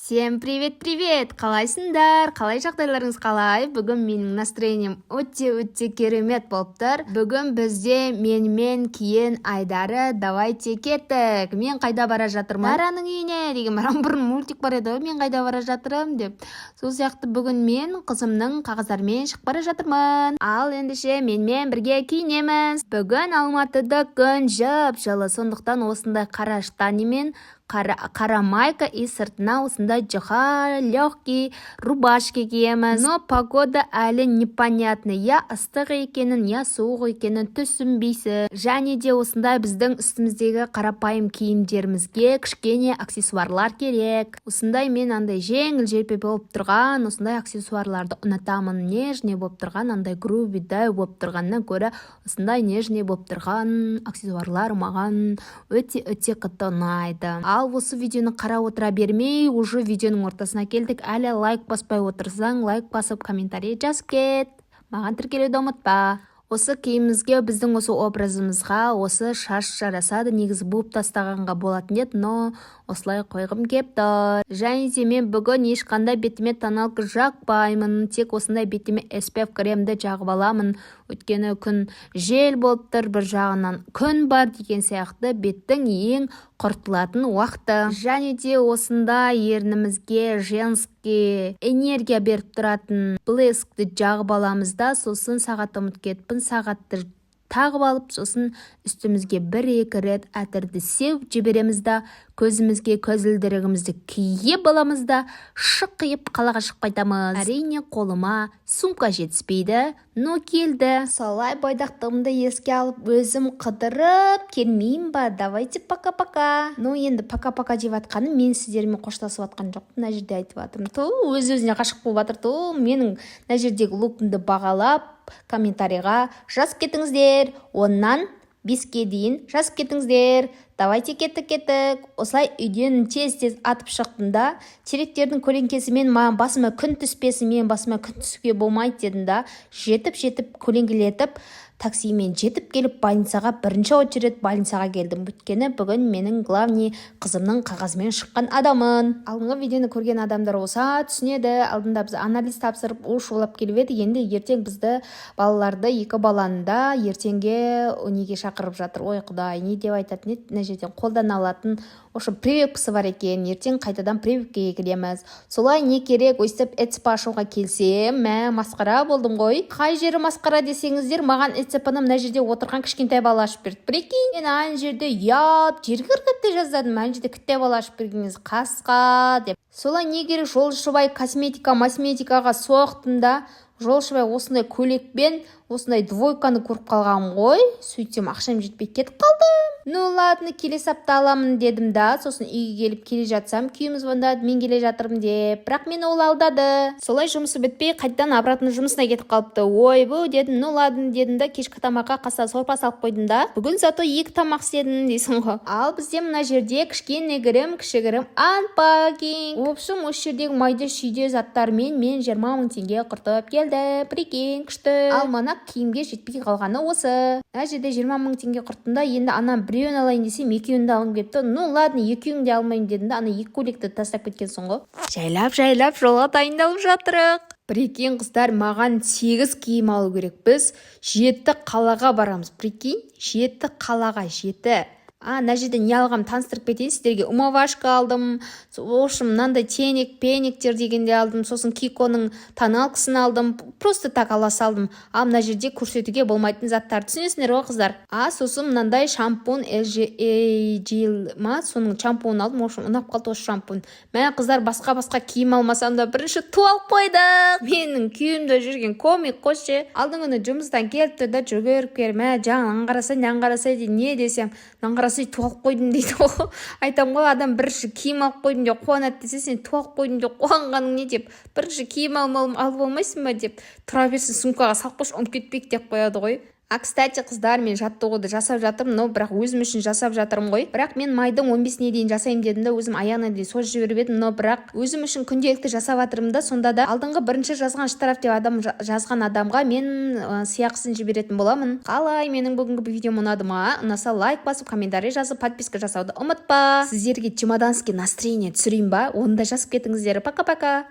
Всем привет! Қалайсыңдар? Қалай жағдайларыңыз қалай? Бүгін менің настроением өте керемет болып тұр. Бүгін бізде менімен кейін Айдары давайте кеттік. Мен қайда бара жатырмын? Мараның үйіне деген бұрын мультик бар еді. Мен қайда бара жатырмын деп. Сол сияқты бүгін мен қызымның қағаздарымен шығып бара жатырмын. Ал ендеше менімен бірге киінеміз. Бүгін Алматыда күн жып-жылы, сондықтан осындай қара штанимен қара майка и сыртына осындай жұқа легкий рубашки киеміз. Но погода әлі непонятный. Я ыстық екенін, я суық екенін түсінбейсіз. Және де осындай біздің үстіміздегі қарапайым киімдерімізге кішкене аксессуарлар керек. Осындай мен андай жеңіл-желпі болып тұрған, осындай аксессуарларды ұнатамын. Нежный болып тұрған, андай грубидай болып тұрғаннан көрі осындай нежный болып тұрған аксессуарлар маған өте қатты ұнайды. Ал осы видеоны қарап отыра бермей, уже видеоның ортасына келдік. Әлі лайк баспай отырсаң, лайк басып комментарий жазып кет. Маған тіркелуді ұмытпа. Осы киімімізге, біздің осы образымызға осы шаш жарасады. Негізі буып тастағанға болатын еді, но осылай қойғым кеп тұр. Және де мен бүгін ешқандай бетіме тоналка жақпаймын. Тек осындай бетіме SPF кремді жағып аламын. Өйткені күн жел болып тұр, бір жағынан күн бар деген сияқты беттің ең құртылатын уақыты. Және де осында ернімізге женский энергия беріп тұратын блескті жағып аламыз да, сосын сағат ұмыт кетпін, сағатты тағып алып, сосын үстімізге 1-2 рет әтірді сеуіп жібереміз да, көзімізге көзілдірігімізді киіп аламыз да, шыққиып қалаға шықпайтамыз. Әрине қолыма сумка жетіспейді, но келді. Солай бойдақтығымды еске алып, өзім қыдырып келмеймін ба? Давайте пока-пока. Но енді пока-пока деп атқаным, мен сіздермен қоштасып атқан жоқ. Мына жерде айтып атырмын. Өз-өзіне ғашық болып атыр. Менің мына жердегі лукымды бағалап, комментарийға жазып кетіңіздер. 10-нан 5-ке дейін жазып кетіңіздер. Давайте кеттік. Осылай үйден тез атып шықтым да, теректердің көлеңкесімен маған басыма күн түспесін, мен басыма күн түсуге болмайды дедім да, жетіп көлеңкелетіп, таксимен жетіп келіп больницаға, бірінші очередь больницаға келдім. Өйткені бүгін менің главный қызымның қағазымен шыққан адамын. Алдыңғы видеоны көрген адамдар болса түсінеді. Алдында біз анализ тапсырып шулап келіп еді. Енді ертең бізді балаларды, 2 баланы да ертеңге неге шақырып жатыр. Ой құдай, не деп айтатын еді? Мына жерден қолдана алатын прививкасы бар екен. Ертең қайтадан прививкаға келеміз. Солай не керек? Өйстіп эцп ашуға келсем, масқара болдым ғой. Қай жері масқара десеңіздер, маған эцп-ны мына жерде отырған кішкентай бала ашып берді. Прикинь, мен ана жерде жергілікті жаздадым. Ана жерде кішкентай бала ашып бергеніңіз қасқа деп. Солай не керек? Жолшыбай косметикаға соқтым да, Жолшыбай осындай көйлекпен осындай двойканы көріп қалғам ғой. Сөйтсем ақшам жетпей кетіп қалды. Ну ладно, келесі апта аламын дедім да, сосын үйге келіп келе жатсам, күйеуім звондады, мен келе жатырмын деп. Бірақ мені ол алдады. Солай жұмысы бітпей, қайтадан обратно жұмысына кетіп қалыпты. Ой, бұл дедім, ну ладно дедім да, кешкі тамаққа қаса сорпа салып қойдым да. Бүгін зато 2 тамақ істедім дейсің ғой. Ал бізде мына жерде кішігірім анпакинг. В общем, осы жердегі майды шүйде заттармен мен 20 000 теңге құртып келді. Прикинь, күшті. Ал мана киімге жетпей қалғаны осы. Мына жерде 20 000 теңге құрттым да, енді анам біреуін алайын десем, 2-ін де алғым келіпті. Ну ладно, 2-ін де алмайын дедім да, ана 2 көйлекті тастап кеткенсің ғой. Жайлап жолға дайындалып жатырық. Прикинь, қыздар, маған 8 киім алу керек. Біз 7 қалаға барамыз. Прикинь, 7 қалаға, 7. Мына жерде не алғам таныстырып кетейін сіздерге. Умывашка алдым. В общем, мынандай пениктер дегенде алдым. Сосын Киконың тоналкасын алдым. Просто так ала салдым. Мына жерде көрсетуге болмайтын заттар. Түсінесіңдер ғой, қыздар. Сосын мынандай шампунь LG ма, соның шампунын алдым. В общем, ұнап қалды осы шампунь. Қыздар, басқа киім алмасам да бірінші ту алып қойдық. Менің күйімде жүрген комик қойшы. Алдың күні жұмыстан келіпті да жүгіріп келіп, жаңа қарасай дейді. Не десем, қарасай туалып қойдым дейді ғой. Айтам ғой, адам бірінші киім алып қойдым деп қуанады десе, сен туалып қойдым деп қуанғаның не деп, бірінші киім алып алмайсың ба деп, тұра берсін сумкаға салып қойшы, ұмытып кетпейік деп қояды ғой. Кстати, қыздар, мен жаттығуды жасап жатырмын, но бірақ өзім үшін жасап жатырмын ғой. Бірақ мен майдың 15-не дейін жасаймын дедім да, өзім аяғына дейін созып жіберіп едім, но бірақ өзім үшін күнделікті жасап жатырмын да, сонда да алдыңғы бірінші жазған штраф деп адам жазған адамға мен сыйақысын жіберетін боламын. Қалай, менің бүгінгі видеом ұнады ма? Ұнаса лайк басып, комментарий жазып, подписка жасауды ұмытпа. Сіздерге чемоданский настроение түсірейін ба? Оны да жазып кетіңіздер. Пока-пока.